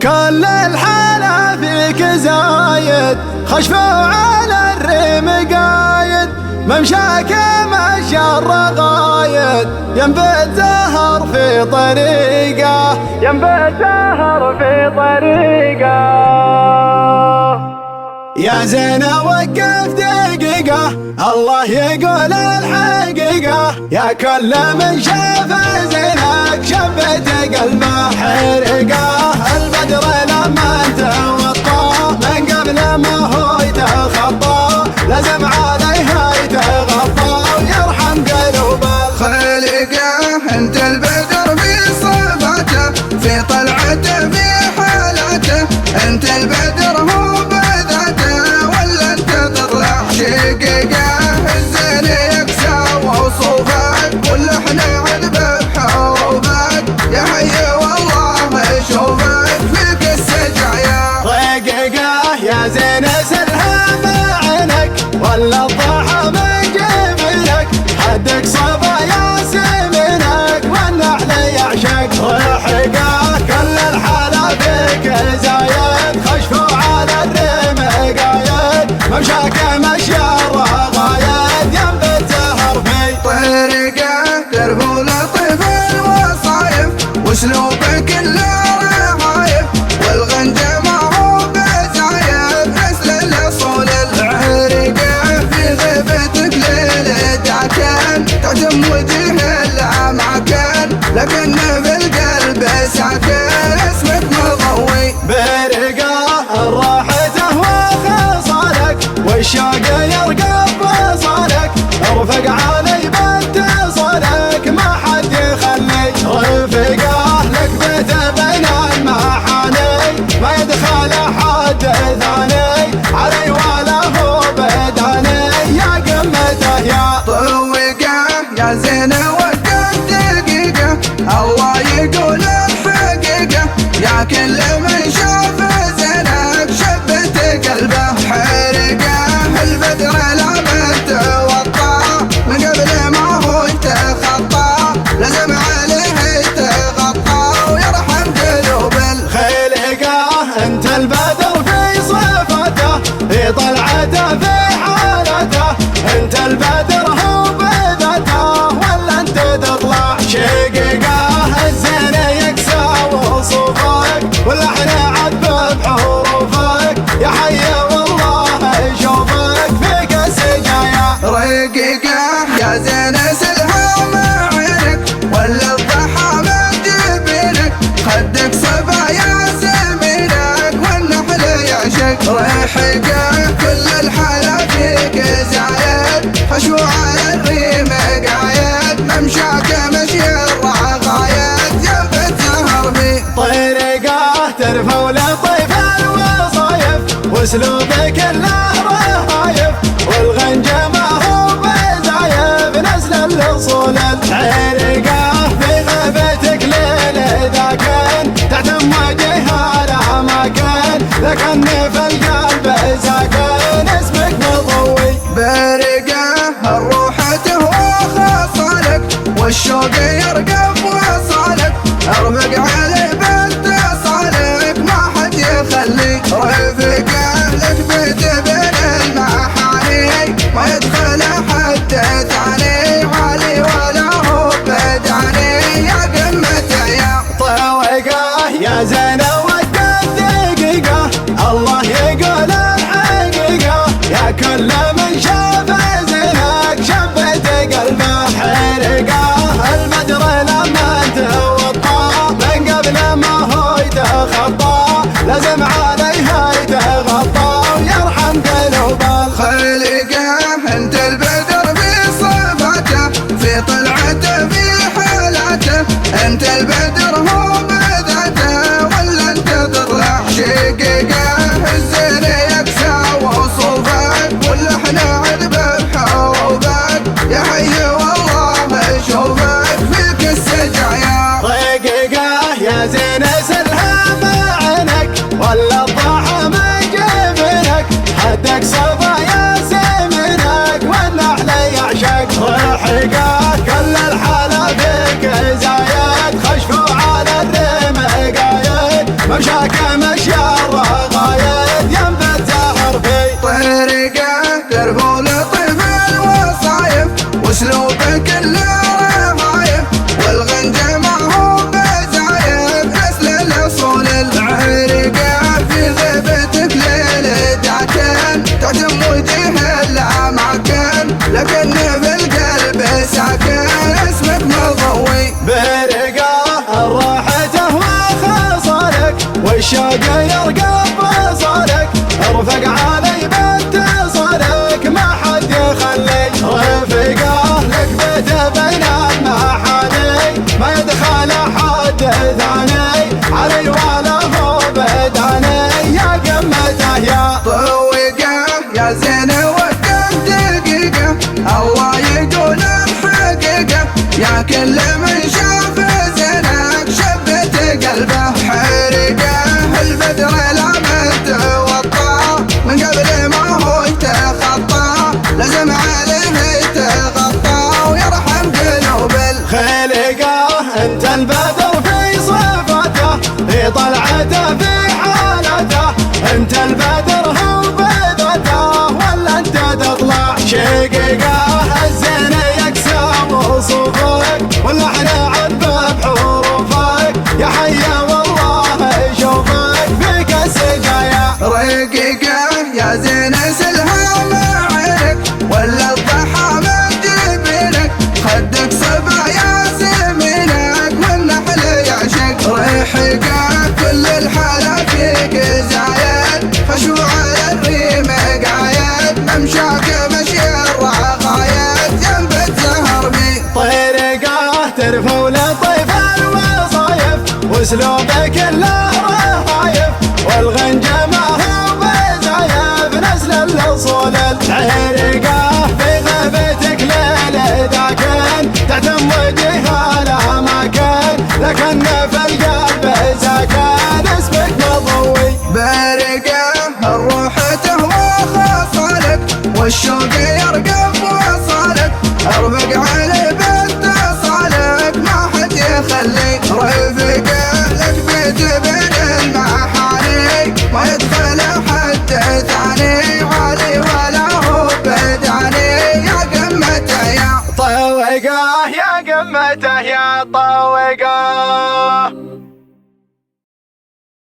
كل الحلا فيك زايد، خشفوا على الريم قايد، ممشاك مشى الرغايد، ينبت زهر في طريقه، ينبت زهر في طريقه. يا زينة وقف دقيقة، الله يقول الحقيقة، يا كل من شاف زينك شبت قلبه حرقه. البدر لما توطى من قبل ما هو يتخطى، لازم عليها يتغطى ويرحم قلوب الخليقة. انت البدر في صفاته، في طلعته، في حالاته، انت البدر هو بذاته، ولا انت تطلع شقيقة. الزين يكسى وصوفك، واللحن عذب بحروفك، يا حي والله شوفك فيك السجايا رقيقة. يا زين سلها بعينك، ولا الضحى من جبينك، حدك صبا ياسمينك، والنحل يعشق رحقه. كل الحلا فيك زايد، خشفوا على الريم قايد، ممشاك مشي الرغايد، ينبت زهر في طريقه. دربه لطيف الوصايف، واسلوبك كله رهايف، والغنجه ما هو بزايف، نسل الاصول العريقه. في غيبتك ليلتك تعجم وجه الاماكن، لكن في القلب ساكن اسمك مضوي برقه. راحته وخصالك، والشوق يرقب بصالك، ارفق علي باتصالك، ما حد يخلي رفقه. لك بيت بين المحاني، ما يدخل حد ثاني، علي ولا هو بداني، يا قمته يا طويقة. يا زينة وقف دقيقة، الله يقول الحقيقة، يا كل من شاف زينك شبت قلبه حرقة. البدر لما توطى من قبل ما هو يتخطى، لازم عليه يتغطى ويرحم قلوب الخليقة. انت البدر في صفاته، في طلعته، في حالته، انت البدر هو بذاته، ولا انت تطلع شقيقة. الزين يكسى وصوفك، واللحن عذب بحروفك، يا حي والله شوفك فيك السجايا رقيقة. يا زين سلها مع عينك، ولا الضحى من جبينك، خدك صبا ياسمينك، والنحل يعشق رحقة. كل الحلا فيك زايد، خشوا على الريم قايد، ممشاك مشي الرغايد، ينبت زهر في طريقه. ترفع لطيف الوصايف، واسلوبك كله رهايف، والغنجه ما هو بزايف، نسل الاصول العريقه. في غيبتك ليل ذاكن، تعتم وجهها الاماكن، لكن في القلب ساكن اسمك مضوي برقه. الروحته وخصالك، والشوق يرقب وصالك، ارفق عليه باتصالك، ما حد يخلي رفقه. لك بيت بين المحاني، ما يدخل حد ثاني، علي ولا هو بداني، يا قمته يا طويقة. يا زينة وقف دقيقة، الله يقول الحقيقة، يا كل من شاف زينك شبت قلبه حرقه. البدر لما توطى من قبل ما هو يتخطى، لازم عليها يتغطى ويرحم قلوب الخليقة. انت البدر في صفاته، في طلعته، في حالاته، انت البدر هو بذاته، ولا انت تطلع شقيقة. الزين يكسى وصوفك، واللحن عذب بحروفك، يا حي والله شوفك فيك السجايا رقيقة. يا زين سلها بعينك، ولا الضحى من جبينك، حدك صبا ياسمينك، والنحل يعشق رحقه. كل الحلا فيك زايد، خشفوا على الريم قايد، ممشاك لكن في القلب ساكن اسمك مضوي. برقاه راحته وخصالك والشوق يرقى بصالك، ارفق علي باتصالك ما حد يخلي. رفقاه لك بيته بين المحاني ما يدخل حد ثاني علي ولا هو بداني. يا قمته يا طوقه يا زين وقف دقيقة الله يقول الحقيقة، يا كل من شاف زينك شبت قلبه حرقه. البدر لما توطى من قبل ما هو يتخطى لازم عليه يتغطى ويرحم قلوب خلقه. انت البدر في صفاته في طلعته في حالته، انت البدر هو بذاته ولا انت تطلع شقيقه. الزين يقسم وصوفك واللحن عذبه بحروفك، يا حيا والله يشوفك فيك السجايا. رقيقه يا زين سلها مع عينك ولا الضحى من جبينك، خدك صبا يا سمينك والنحل يعشق. ريحك كل الحلا فيك زايد خشوع الريم قايد، ممشاك مشي الرقايد جنب الزهر بي. طريقه ترفع لطيف الوصايف واسلوبك كله رهايف، والغنجه ما هو بزايف نسل الاصول العريقه. في غيبتك ليل داكن تعتم وجهها الاماكن، لكن في القلب ساكن اسمك مضوي. برقه الروح تهوى خصالك والشوق يرقب وصالك، ارفق علي باتصالك ما حد يخلي. رفقه لك بيت بين المحاني ما يدخل حد ثاني علي ولا هو بداني. يا قمته يا طوقه يا قمته يا